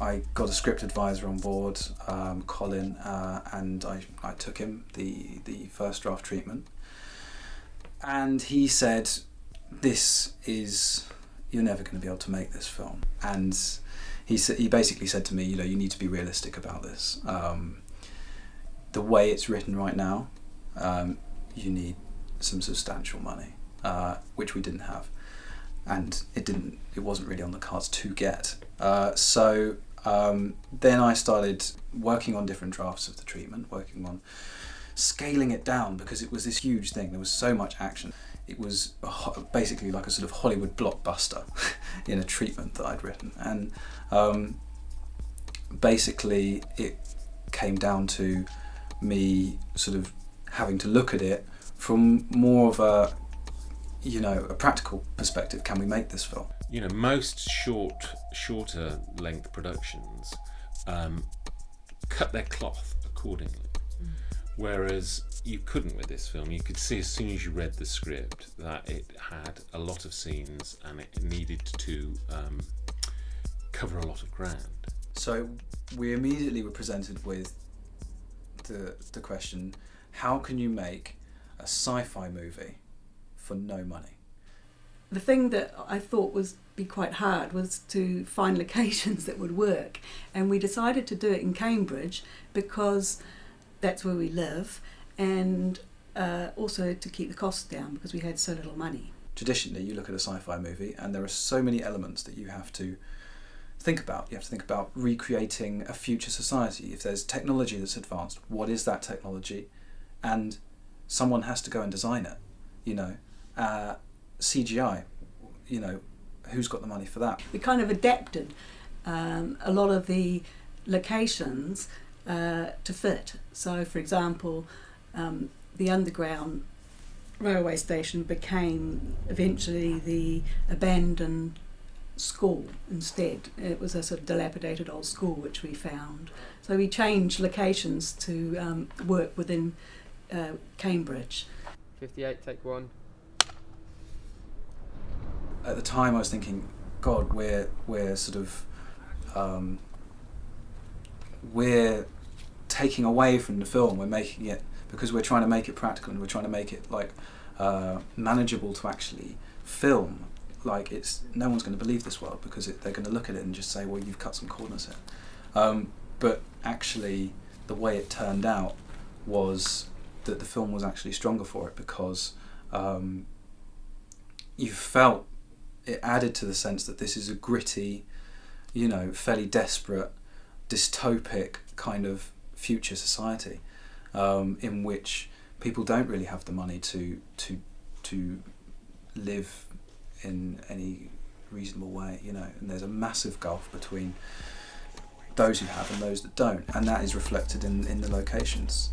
I got a script advisor on board, Colin, and I took him the first draft treatment, and he said, you're never going to be able to make this film. And he basically said to me, you need to be realistic about this. The way it's written right now, you need some substantial money, which we didn't have, and it wasn't really on the cards to get. So then I started working on different drafts of the treatment, working on scaling it down, because it was this huge thing. There was so much action. It was basically like a sort of Hollywood blockbuster in a treatment that I'd written. And basically it came down to me sort of having to look at it from more of a practical perspective. Can we make this film? Most shorter length productions cut their cloth accordingly. Whereas you couldn't with this film. You could see as soon as you read the script that it had a lot of scenes and it needed to cover a lot of ground. So we immediately were presented with the question, how can you make a sci-fi movie for no money? The thing that I thought would be quite hard was to find locations that would work, and we decided to do it in Cambridge because that's where we live, and also to keep the costs down because we had so little money. Traditionally, you look at a sci-fi movie and there are so many elements that you have to think about. You have to think about recreating a future society. If there's technology that's advanced, what is that technology? And someone has to go and design it. CGI, who's got the money for that? We kind of adapted a lot of the locations to fit. So, for example, the underground railway station became eventually the abandoned school instead. It was a sort of dilapidated old school which we found. So we changed locations to work within Cambridge. 58, take one. At the time I was thinking, God, we're sort of we're taking away from the film. We're making it, because we're trying to make it practical and we're trying to make it like manageable to actually film. Like, no one's going to believe this world because they're going to look at it and just say, well, you've cut some corners here. But actually the way it turned out was that the film was actually stronger for it, because you felt it added to the sense that this is a gritty, fairly desperate, dystopic kind of future society in which people don't really have the money to live in any reasonable way, and there's a massive gulf between those who have and those that don't, and that is reflected in the locations.